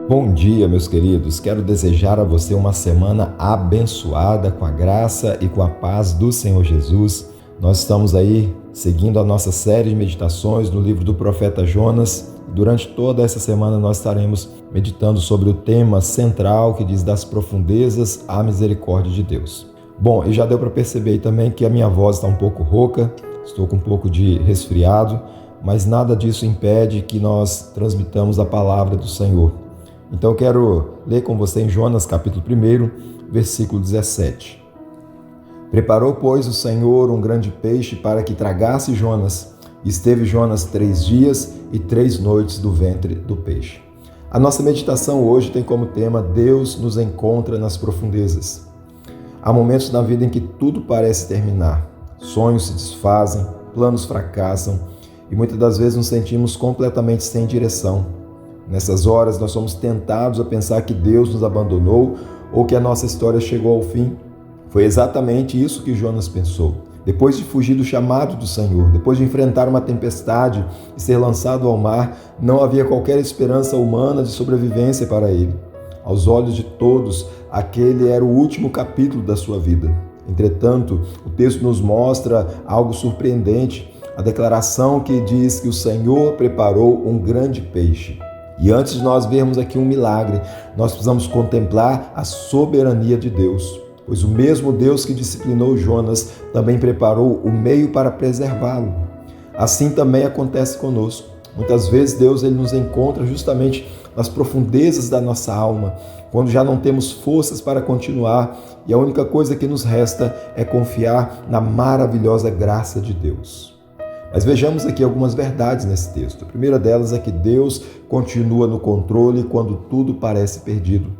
Bom dia, meus queridos. Quero desejar a você uma semana abençoada com a graça e com a paz do Senhor Jesus. Nós estamos aí seguindo a nossa série de meditações no livro do profeta Jonas. Durante toda essa semana nós estaremos meditando sobre o tema central que diz das profundezas à misericórdia de Deus. Bom, e já deu para perceber aí também que a minha voz está um pouco rouca, estou com um pouco de resfriado, mas nada disso impede que nós transmitamos a palavra do Senhor. Então eu quero ler com você em Jonas capítulo 1, versículo 17. Preparou, pois, o Senhor um grande peixe para que tragasse Jonas. Esteve Jonas 3 dias e 3 noites do ventre do peixe. A nossa meditação hoje tem como tema Deus nos encontra nas profundezas. Há momentos na vida em que tudo parece terminar. Sonhos se desfazem, planos fracassam e muitas das vezes nos sentimos completamente sem direção. Nessas horas nós somos tentados a pensar que Deus nos abandonou ou que a nossa história chegou ao fim. Foi exatamente isso que Jonas pensou. Depois de fugir do chamado do Senhor, depois de enfrentar uma tempestade e ser lançado ao mar, não havia qualquer esperança humana de sobrevivência para ele. Aos olhos de todos, aquele era o último capítulo da sua vida. Entretanto, o texto nos mostra algo surpreendente, a declaração que diz que o Senhor preparou um grande peixe. E antes de nós vermos aqui um milagre, nós precisamos contemplar a soberania de Deus, pois o mesmo Deus que disciplinou Jonas também preparou o meio para preservá-lo. Assim também acontece conosco. Muitas vezes Deus ele nos encontra justamente nas profundezas da nossa alma, quando já não temos forças para continuar e a única coisa que nos resta é confiar na maravilhosa graça de Deus. Mas vejamos aqui algumas verdades nesse texto. A primeira delas é que Deus continua no controle quando tudo parece perdido.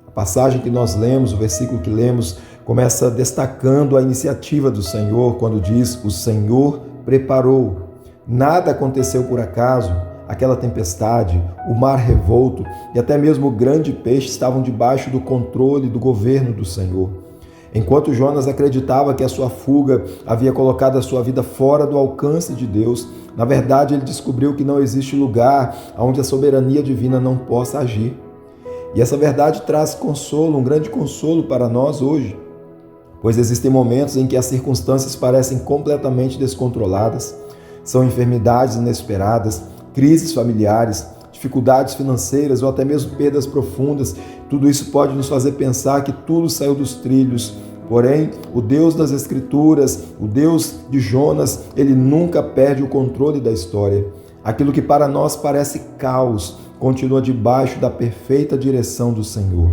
A passagem que nós lemos, o versículo que lemos, começa destacando a iniciativa do Senhor quando diz: o Senhor preparou. Nada aconteceu por acaso. Aquela tempestade, o mar revolto e até mesmo o grande peixe estavam debaixo do controle do governo do Senhor. Enquanto Jonas acreditava que a sua fuga havia colocado a sua vida fora do alcance de Deus, na verdade ele descobriu que não existe lugar onde a soberania divina não possa agir. E essa verdade traz consolo, um grande consolo para nós hoje, pois existem momentos em que as circunstâncias parecem completamente descontroladas, são enfermidades inesperadas, crises familiares, dificuldades financeiras ou até mesmo perdas profundas. Tudo isso pode nos fazer pensar que tudo saiu dos trilhos. Porém, o Deus das Escrituras, o Deus de Jonas, ele nunca perde o controle da história. Aquilo que para nós parece caos, continua debaixo da perfeita direção do Senhor.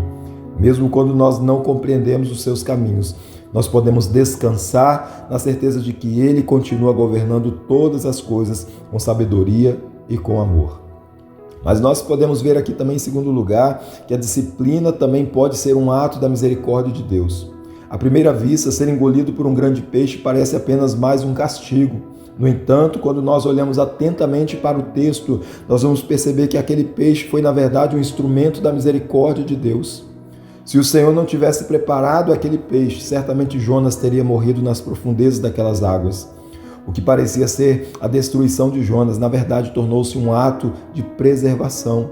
Mesmo quando nós não compreendemos os seus caminhos, nós podemos descansar na certeza de que Ele continua governando todas as coisas com sabedoria e com amor. Mas nós podemos ver aqui também, em segundo lugar, que a disciplina também pode ser um ato da misericórdia de Deus. À primeira vista, ser engolido por um grande peixe parece apenas mais um castigo. No entanto, quando nós olhamos atentamente para o texto, nós vamos perceber que aquele peixe foi, na verdade, um instrumento da misericórdia de Deus. Se o Senhor não tivesse preparado aquele peixe, certamente Jonas teria morrido nas profundezas daquelas águas. O que parecia ser a destruição de Jonas, na verdade, tornou-se um ato de preservação.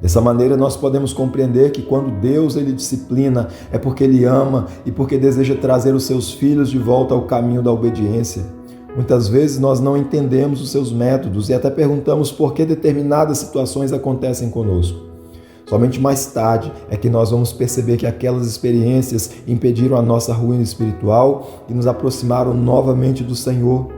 Dessa maneira, nós podemos compreender que quando Deus ele disciplina, é porque Ele ama e porque deseja trazer os seus filhos de volta ao caminho da obediência. Muitas vezes nós não entendemos os seus métodos e até perguntamos por que determinadas situações acontecem conosco. Somente mais tarde é que nós vamos perceber que aquelas experiências impediram a nossa ruína espiritual e nos aproximaram novamente do Senhor.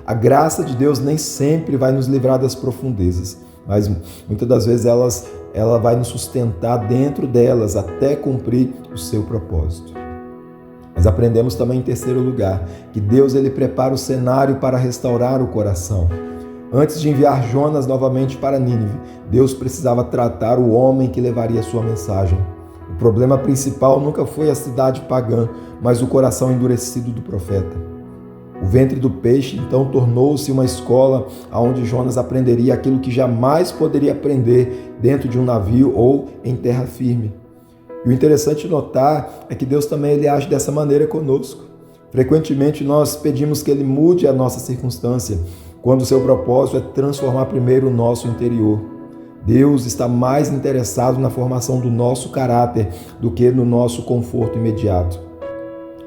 A graça de Deus nem sempre vai nos livrar das profundezas, mas muitas das vezes ela vai nos sustentar dentro delas até cumprir o seu propósito. Mas aprendemos também em terceiro lugar que Deus ele prepara o cenário para restaurar o coração. Antes de enviar Jonas novamente para Nínive, Deus precisava tratar o homem que levaria sua mensagem. O problema principal nunca foi a cidade pagã, mas o coração endurecido do profeta. O ventre do peixe, então, tornou-se uma escola onde Jonas aprenderia aquilo que jamais poderia aprender dentro de um navio ou em terra firme. E o interessante notar é que Deus também ele age dessa maneira conosco. Frequentemente nós pedimos que Ele mude a nossa circunstância, quando o seu propósito é transformar primeiro o nosso interior. Deus está mais interessado na formação do nosso caráter do que no nosso conforto imediato.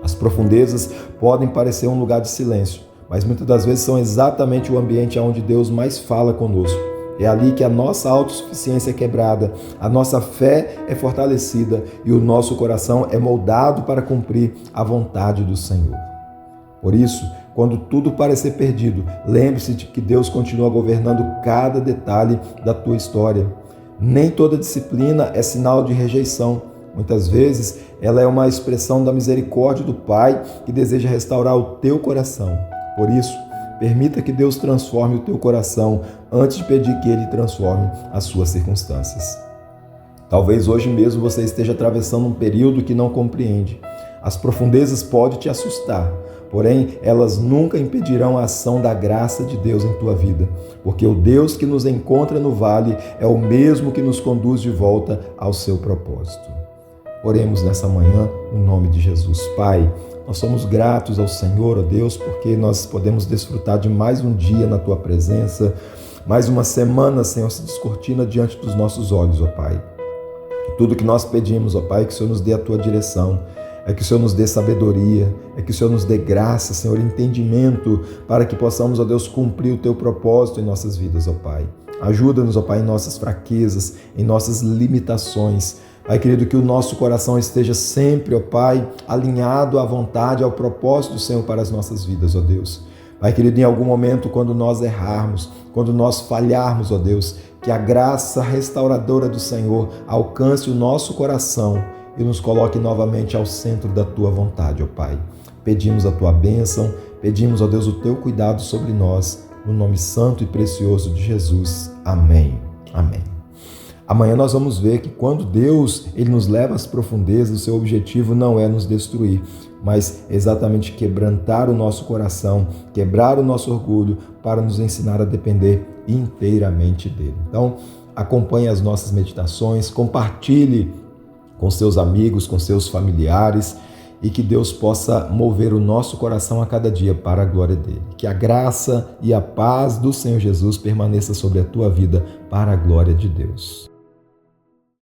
As profundezas podem parecer um lugar de silêncio, mas muitas das vezes são exatamente o ambiente onde Deus mais fala conosco. É ali que a nossa autossuficiência é quebrada, a nossa fé é fortalecida e o nosso coração é moldado para cumprir a vontade do Senhor. Por isso, quando tudo parecer perdido, lembre-se de que Deus continua governando cada detalhe da tua história. Nem toda disciplina é sinal de rejeição. Muitas vezes, ela é uma expressão da misericórdia do Pai que deseja restaurar o teu coração. Por isso, permita que Deus transforme o teu coração antes de pedir que Ele transforme as suas circunstâncias. Talvez hoje mesmo você esteja atravessando um período que não compreende. As profundezas podem te assustar, porém elas nunca impedirão a ação da graça de Deus em tua vida, porque o Deus que nos encontra no vale é o mesmo que nos conduz de volta ao seu propósito. Oremos nessa manhã no nome de Jesus. Pai, nós somos gratos ao Senhor, ó Deus, porque nós podemos desfrutar de mais um dia na Tua presença, mais uma semana, Senhor, se descortina diante dos nossos olhos, ó Pai. E tudo que nós pedimos, ó Pai, é que o Senhor nos dê a Tua direção, é que o Senhor nos dê sabedoria, é que o Senhor nos dê graça, Senhor, entendimento, para que possamos, ó Deus, cumprir o Teu propósito em nossas vidas, ó Pai. Ajuda-nos, ó Pai, em nossas fraquezas, em nossas limitações. Pai querido, que o nosso coração esteja sempre, ó Pai, alinhado à vontade, ao propósito do Senhor para as nossas vidas, ó Deus. Pai querido, em algum momento, quando nós errarmos, quando nós falharmos, ó Deus, que a graça restauradora do Senhor alcance o nosso coração e nos coloque novamente ao centro da Tua vontade, ó Pai. Pedimos a Tua bênção, pedimos, ó Deus, o Teu cuidado sobre nós, no nome santo e precioso de Jesus. Amém. Amém. Amanhã nós vamos ver que quando Deus ele nos leva às profundezas, o seu objetivo não é nos destruir, mas exatamente quebrantar o nosso coração, quebrar o nosso orgulho para nos ensinar a depender inteiramente dele. Então, acompanhe as nossas meditações, compartilhe com seus amigos, com seus familiares e que Deus possa mover o nosso coração a cada dia para a glória dele. Que a graça e a paz do Senhor Jesus permaneça sobre a tua vida para a glória de Deus.